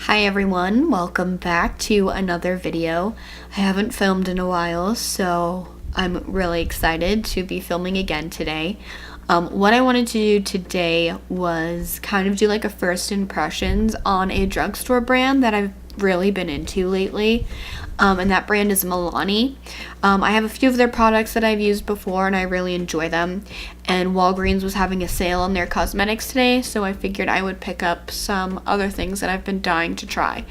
Hi everyone, welcome back to another video. I haven't filmed in a while, so I'm really excited to be filming again today. What I wanted to do today was kind of do like a first impressions on a drugstore brand that I've really been into lately. And that brand is Milani. I have a few of their products that I've used before and I really enjoy them. And Walgreens was having a sale on their cosmetics today, so I figured I would pick up some other things that I've been dying to try.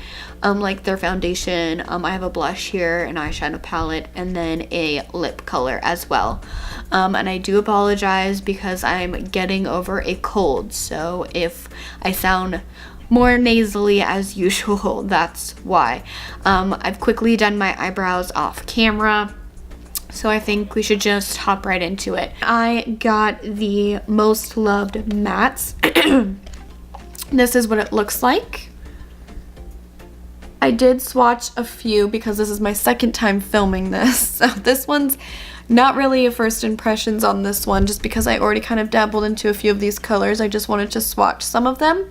Like their foundation, I have a blush here, an eyeshadow palette, and then a lip color as well. And I do apologize because I'm getting over a cold, so if I sound more nasally as usual, that's why. I've quickly done my eyebrows off camera, so I think we should just hop right into it. I got the Most Loved Mattes. This is what it looks like. I did swatch a few because this is my second time filming this, so this one's not really a first impressions on this one, just because I already kind of dabbled into a few of these colors. I just wanted to swatch some of them.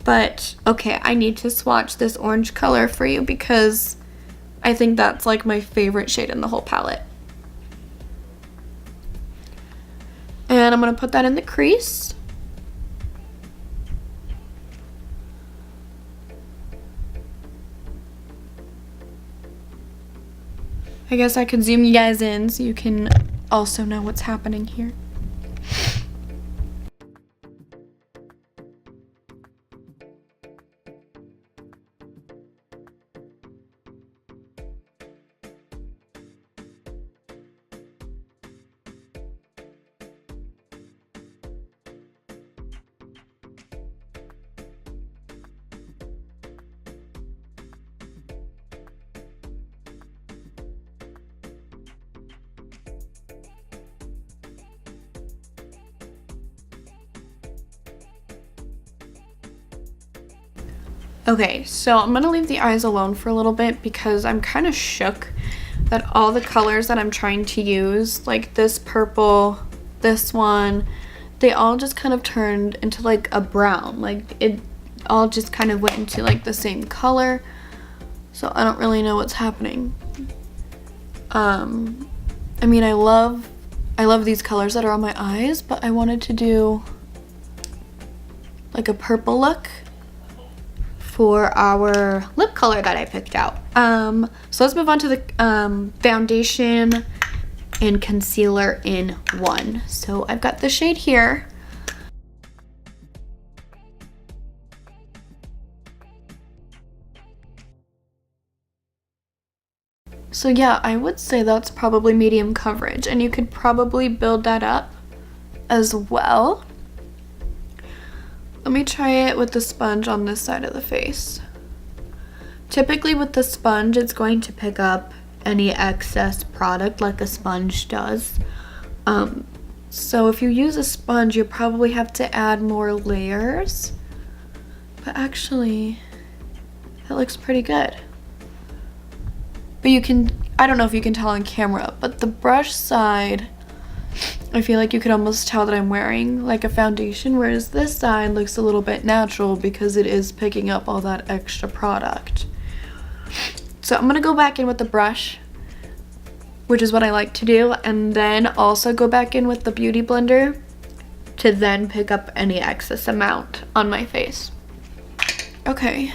But, okay, I need to swatch this orange color for you because I think that's like my favorite shade in the whole palette. And I'm going to put that in the crease. I guess I could zoom you guys in so you can also know what's happening here. Okay, so I'm going to leave the eyes alone for a little bit because I'm kind of shook that all the colors that I'm trying to use, like this purple, this one, they all just kind of turned into like a brown. Like it all just kind of went into like the same color. So I don't really know what's happening. I mean, I love these colors that are on my eyes, but I wanted to do like a purple look for our lip color that I picked out. So let's move on to the foundation and concealer in one. So I've got the shade here. So yeah, I would say that's probably medium coverage, and you could probably build that up as well. Let me try it with the sponge on this side of the face. Typically with the sponge, it's going to pick up any excess product like a sponge does. So if you use a sponge, you probably have to add more layers. But actually, that looks pretty good. But you can, I don't know if you can tell on camera, but the brush side, I feel like you could almost tell that I'm wearing like a foundation, whereas this side looks a little bit natural because it is picking up all that extra product. So I'm going to go back in with the brush, which is what I like to do, and then also go back in with the beauty blender to then pick up any excess amount on my face. Okay.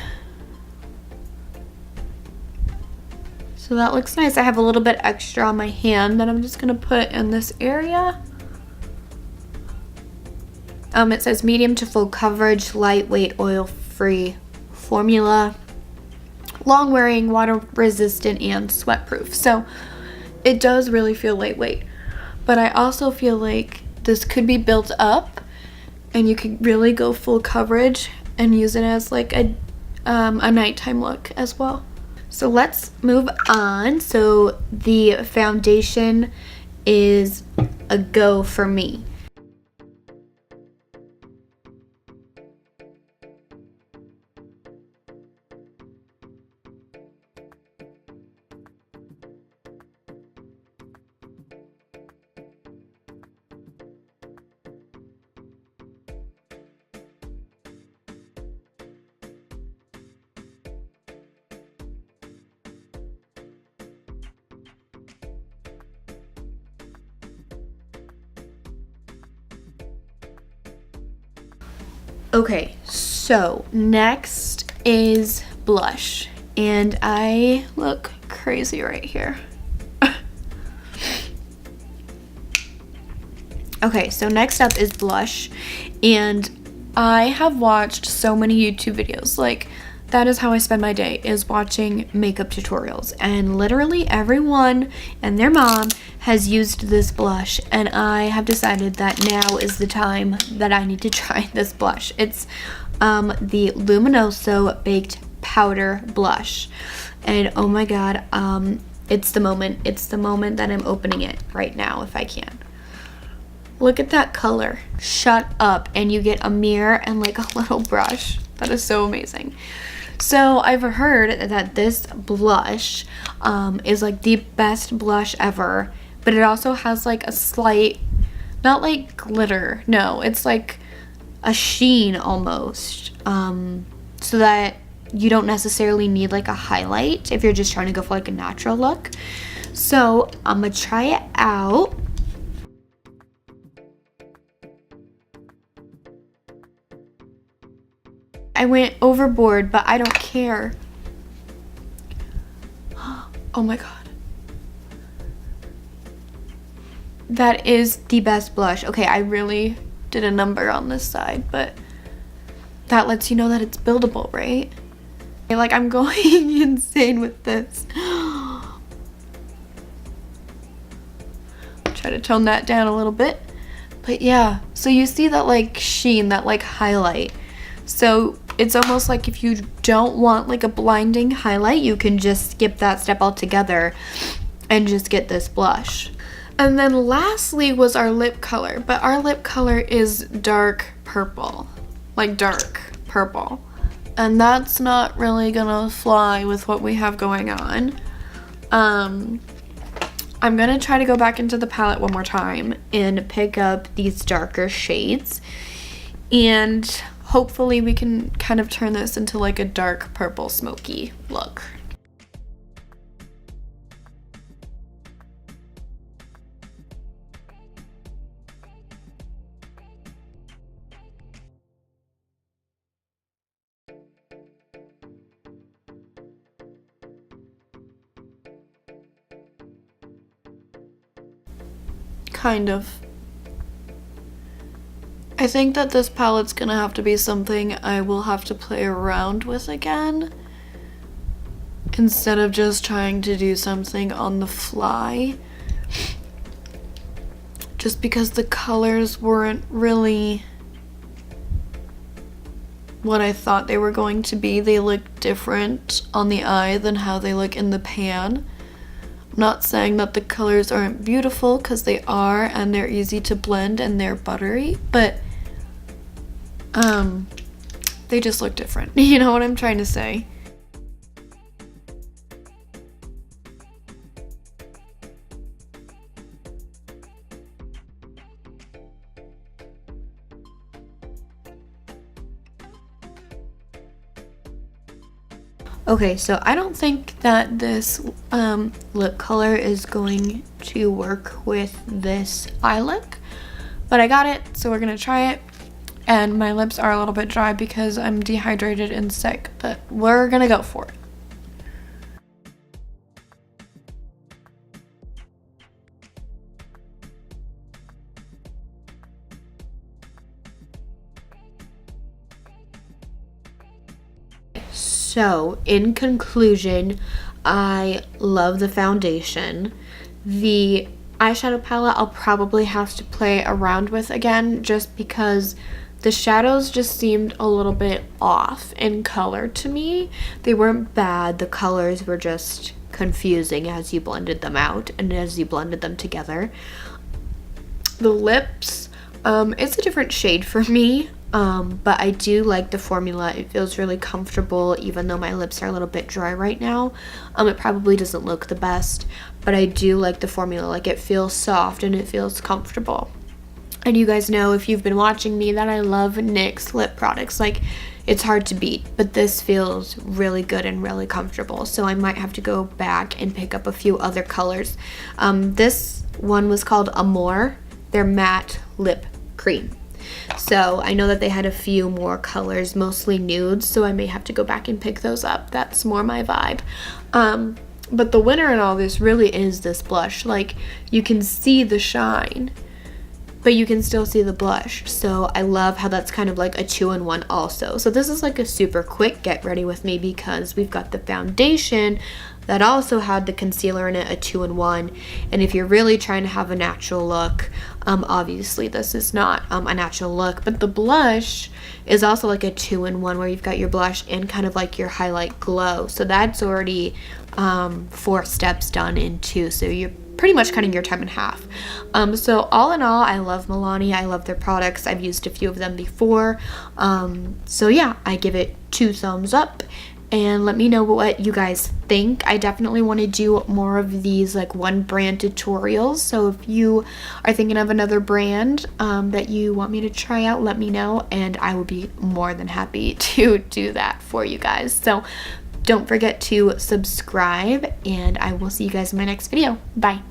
So that looks nice. I have a little bit extra on my hand that I'm just going to put in this area. It says medium to full coverage, lightweight, oil-free formula, long-wearing, water-resistant, and sweat-proof. So it does really feel lightweight. But I also feel like this could be built up and you could really go full coverage and use it as like a nighttime look as well. So let's move on. So the foundation is a go for me. Okay, so next is blush, and I look crazy right here. Okay, so next up is blush, and I have watched so many YouTube videos. Like, that is how I spend my day, is watching makeup tutorials, and literally everyone and their mom has used this blush, and I have decided that now is the time that I need to try this blush. It's the Luminoso Baked Powder Blush, and oh my god, it's the moment that I'm opening it right now if I can. Look at that color. Shut up. And you get a mirror and like a little brush. That is so amazing. So I've heard that this blush is like the best blush ever, but it also has like a slight, not like glitter, no, it's like a sheen almost, so that you don't necessarily need like a highlight if you're just trying to go for like a natural look. So I'm gonna try it out. I went overboard, but I don't care. Oh my god. That is the best blush. Okay, I really did a number on this side, but that lets you know that it's buildable, right? Like, I'm going insane with this. Try to tone that down a little bit. But yeah, so you see that like sheen, that like highlight. So it's almost like if you don't want like a blinding highlight, you can just skip that step altogether and just get this blush. And then lastly was our lip color, but our lip color is dark purple, like dark purple. And that's not really gonna fly with what we have going on. I'm gonna try to go back into the palette one more time and pick up these darker shades, and hopefully we can kind of turn this into like a dark purple smoky look. Kind of. I think that this palette's gonna have to be something I will have to play around with again, instead of just trying to do something on the fly. Just because the colors weren't really what I thought they were going to be. They look different on the eye than how they look in the pan. I'm not saying that the colors aren't beautiful, because they are, and they're easy to blend and they're buttery, but they just look different. You know what I'm trying to say? Okay, so I don't think that this lip color is going to work with this eye look, but I got it, so we're gonna try it. And my lips are a little bit dry because I'm dehydrated and sick, but we're gonna go for it. So, in conclusion, I love the foundation. The eyeshadow palette I'll probably have to play around with again, just because the shadows just seemed a little bit off in color to me. They weren't bad, the colors were just confusing as you blended them out and as you blended them together. The lips, it's a different shade for me. But I do like the formula. It feels really comfortable, even though my lips are a little bit dry right now. It probably doesn't look the best, but I do like the formula. Like, it feels soft and it feels comfortable. And you guys know, if you've been watching me, that I love NYX lip products. Like, it's hard to beat, but this feels really good and really comfortable. So I might have to go back and pick up a few other colors. This one was called Amore, their matte lip cream. So I know that they had a few more colors, mostly nudes, so I may have to go back and pick those up. That's more my vibe. But the winner in all this really is this blush. Like, you can see the shine, but you can still see the blush. So I love how that's kind of like a 2-in-1 also. So this is like a super quick get ready with me because we've got the foundation that also had the concealer in it, a 2-in-1. And if you're really trying to have a natural look, obviously this is not a natural look, but the blush is also like a 2-in-1 where you've got your blush and kind of like your highlight glow. So that's already 4 steps done in 2. So you're pretty much cutting your time in half. So all in all, I love Milani. I love their products. I've used a few of them before. So yeah, I give it 2 thumbs up. And let me know what you guys think. I definitely want to do more of these like one brand tutorials. So if you are thinking of another brand that you want me to try out, let me know, and I will be more than happy to do that for you guys. So don't forget to subscribe, and I will see you guys in my next video. Bye.